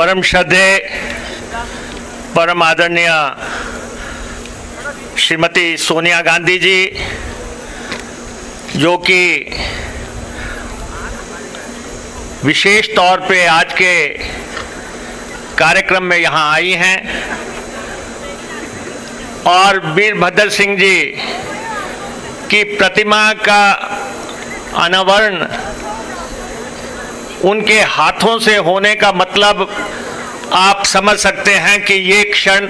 परम श्रद्धेय परम आदरणीय श्रीमती सोनिया गांधी जी, जो कि विशेष तौर पे आज के कार्यक्रम में यहाँ आई हैं, और वीरभद्र सिंह जी की प्रतिमा का अनावरण उनके हाथों से होने का मतलब आप समझ सकते हैं कि ये क्षण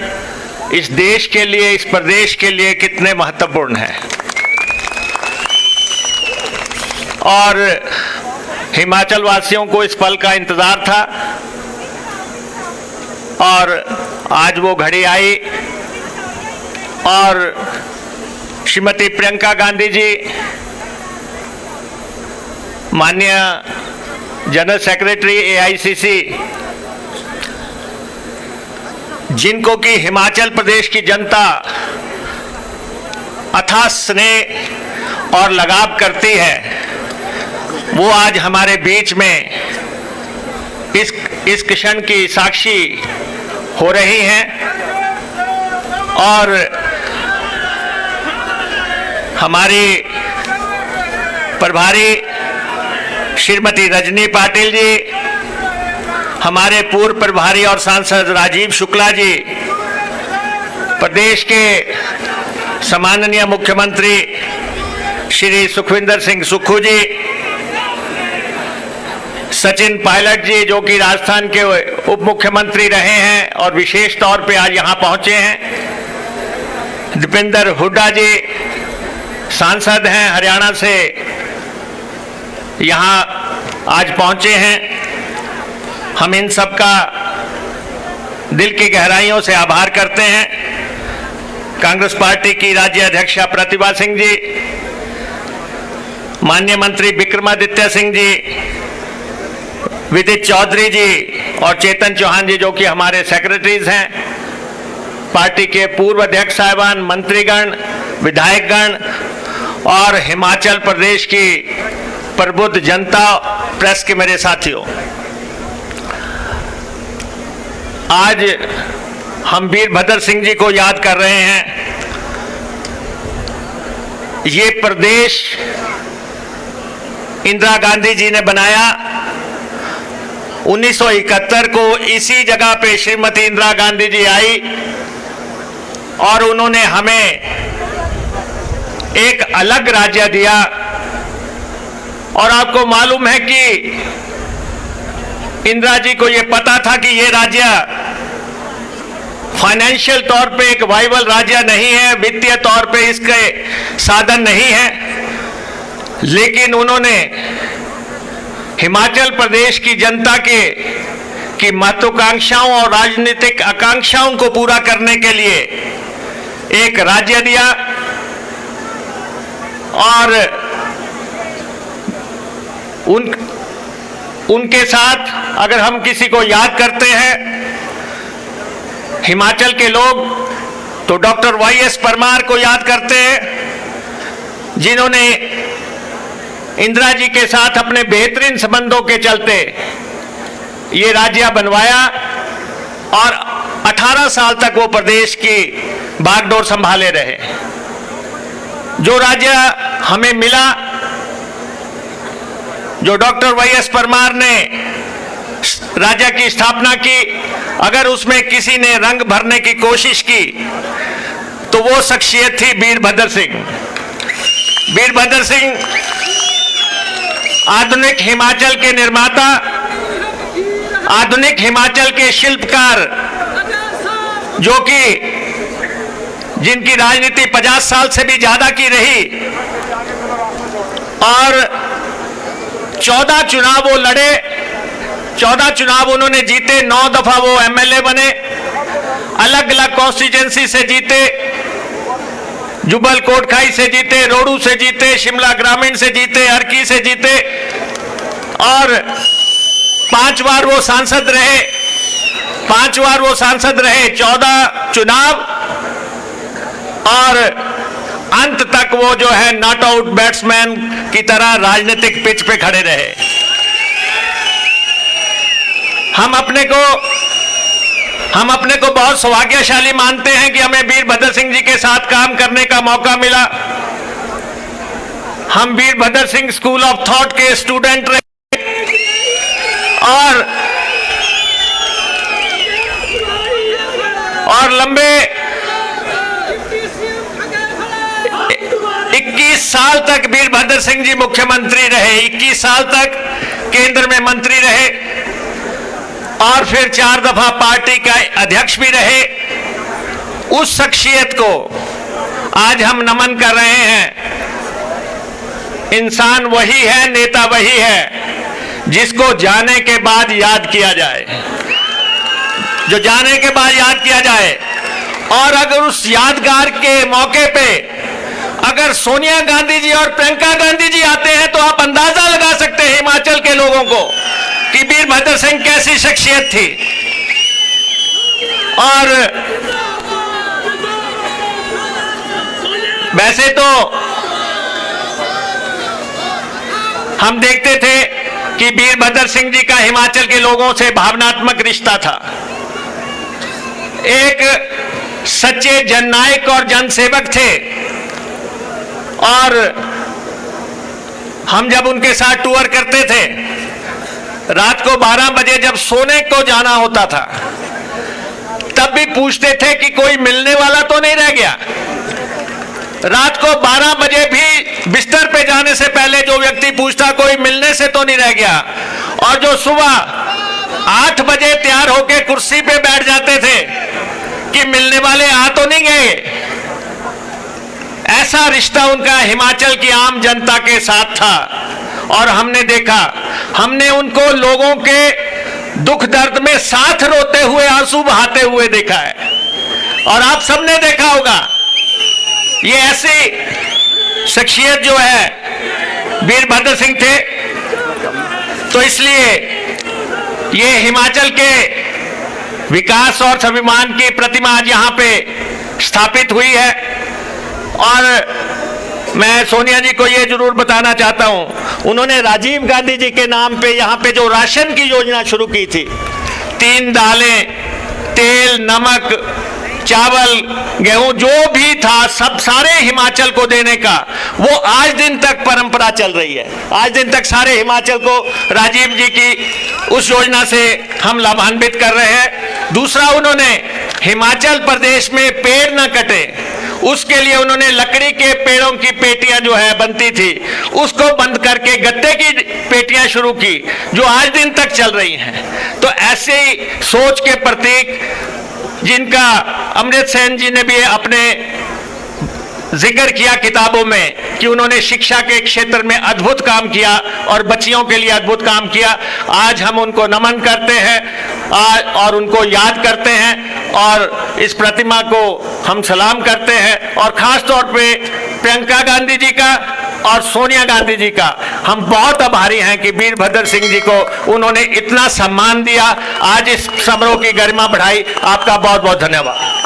इस देश के लिए, इस प्रदेश के लिए कितने महत्वपूर्ण है। और हिमाचल वासियों को इस पल का इंतजार था और आज वो घड़ी आई और श्रीमती प्रियंका गांधी जी, माननीय जनरल सेक्रेटरी AICC, जिनको कि हिमाचल प्रदेश की जनता अथाह स्नेह और लगाव करती है, वो आज हमारे बीच में इस क्षण की साक्षी हो रही हैं। और हमारी प्रभारी श्रीमती रजनी पाटिल जी, हमारे पूर्व प्रभारी और सांसद राजीव शुक्ला जी, प्रदेश के सम्माननीय मुख्यमंत्री श्री सुखविंदर सिंह सुक्खू जी, सचिन पायलट जी, जो कि राजस्थान के उप मुख्यमंत्री रहे हैं और विशेष तौर पे आज यहाँ पहुंचे हैं, दीपेंद्र हुड्डा जी सांसद हैं, हरियाणा से यहाँ आज पहुंचे हैं। हम इन सब का दिल की गहराइयों से आभार करते हैं। कांग्रेस पार्टी की राज्य अध्यक्षा प्रतिभा सिंह जी, माननीय मंत्री विक्रमादित्य सिंह जी, विदित चौधरी जी और चेतन चौहान जी, जो कि हमारे सेक्रेटरीज हैं, पार्टी के पूर्व अध्यक्ष साहिबान, मंत्रीगण, विधायकगण और हिमाचल प्रदेश की प्रबुद्ध जनता, प्रेस के मेरे साथियों, आज हम वीरभद्र सिंह जी को याद कर रहे हैं। ये प्रदेश इंदिरा गांधी जी ने बनाया। 1971 को इसी जगह पे श्रीमती इंदिरा गांधी जी आई और उन्होंने हमें एक अलग राज्य दिया। और आपको मालूम है कि इंदिरा जी को यह पता था कि यह राज्य फाइनेंशियल तौर पे एक वाइबल राज्य नहीं है, वित्तीय तौर पे इसके साधन नहीं है, लेकिन उन्होंने हिमाचल प्रदेश की जनता की महत्वाकांक्षाओं और राजनीतिक आकांक्षाओं को पूरा करने के लिए एक राज्य दिया। और उनके साथ अगर हम किसी को याद करते हैं हिमाचल के लोग, तो डॉक्टर YS परमार को याद करते हैं, जिन्होंने इंदिरा जी के साथ अपने बेहतरीन संबंधों के चलते ये राज्य बनवाया और 18 साल तक वो प्रदेश की बागडोर संभाले रहे। जो राज्य हमें मिला, जो डॉक्टर YS परमार ने राज्य की स्थापना की, अगर उसमें किसी ने रंग भरने की कोशिश की तो वो शख्सियत थी वीरभद्र सिंह। वीरभद्र सिंह आधुनिक हिमाचल के निर्माता, आधुनिक हिमाचल के शिल्पकार, जो कि जिनकी राजनीति 50 साल से भी ज्यादा की रही और 14 चुनाव वो लड़े, 14 चुनाव उन्होंने जीते, 9 दफा वो MLA बने, अलग अलग कॉन्स्टिट्यूएंसी से जीते, जुब्बल कोटखाई से जीते, रोडू से जीते, शिमला ग्रामीण से जीते, अर्की से जीते और 5 बार वो सांसद रहे। 5 बार वो सांसद रहे, 14 चुनाव, और अंत तक वो जो है नॉट आउट बैट्समैन की तरह राजनीतिक पिच पे खड़े रहे। हम अपने को बहुत सौभाग्यशाली मानते हैं कि हमें वीरभद्र सिंह जी के साथ काम करने का मौका मिला। हम Virbhadra Singh school of thought के स्टूडेंट रहे और लंबे 21 साल तक वीरभद्र सिंह जी मुख्यमंत्री रहे, 21 साल तक केंद्र में मंत्री रहे और फिर 4 दफा पार्टी का अध्यक्ष भी रहे। उस शख्सियत को आज हम नमन कर रहे हैं। इंसान वही है, नेता वही है जिसको जाने के बाद याद किया जाए, जो जाने के बाद याद किया जाए। और अगर उस यादगार के मौके पे अगर सोनिया गांधी जी और प्रियंका गांधी जी आते हैं तो आप अंदाजा लगा सकते हैं हिमाचल के लोगों को कि वीरभद्र सिंह कैसी शख्सियत थी। और वैसे तो हम देखते थे कि वीरभद्र सिंह जी का हिमाचल के लोगों से भावनात्मक रिश्ता था। एक सच्चे जननायक और जनसेवक थे और हम जब उनके साथ टूर करते थे, रात को 12 बजे जब सोने को जाना होता था तब भी पूछते थे कि कोई मिलने वाला तो नहीं रह गया। रात को 12 बजे भी बिस्तर पे जाने से पहले जो व्यक्ति पूछता कोई मिलने से तो नहीं रह गया, और जो सुबह 8 बजे तैयार होकर कुर्सी पे बैठ जाते थे कि मिलने वाले आ तो नहीं गए। ऐसा रिश्ता उनका हिमाचल की आम जनता के साथ था। और हमने देखा, हमने उनको लोगों के दुख दर्द में साथ रोते हुए, आंसू बहाते हुए देखा है। और आप सबने देखा होगा, ये ऐसी शख्सियत जो है वीरभद्र सिंह थे, तो इसलिए ये हिमाचल के विकास और स्वाभिमान की प्रतिमा आज यहां पे स्थापित हुई है। और मैं सोनिया जी को ये जरूर बताना चाहता हूं, उन्होंने राजीव गांधी जी के नाम पे यहाँ पे जो राशन की योजना शुरू की थी, 3 दालें, तेल, नमक, चावल, गेहूं, जो भी था सब सारे हिमाचल को देने का, वो आज दिन तक परंपरा चल रही है। आज दिन तक सारे हिमाचल को राजीव जी की उस योजना से हम लाभान्वित कर रहे हैं। दूसरा, उन्होंने हिमाचल प्रदेश में पेड़ न कटे, उसके लिए उन्होंने लकड़ी के पेड़ों की पेटियां जो है बनती थी, उसको बंद करके गत्ते की पेटियां शुरू की, जो आज दिन तक चल रही हैं। तो ऐसे ही सोच के प्रतीक जिनका अमृत सेन जी ने भी अपने जिक्र किया किताबों में कि उन्होंने शिक्षा के क्षेत्र में अद्भुत काम किया और बच्चियों के लिए अद्भुत काम किया, आज हम उनको नमन करते हैं और उनको याद करते हैं और इस प्रतिमा को हम सलाम करते हैं। और खास तौर पे प्रियंका गांधी जी का और सोनिया गांधी जी का हम बहुत आभारी हैं कि वीरभद्र सिंह जी को उन्होंने इतना सम्मान दिया, आज इस समारोह की गरिमा बढ़ाई। आपका बहुत बहुत धन्यवाद।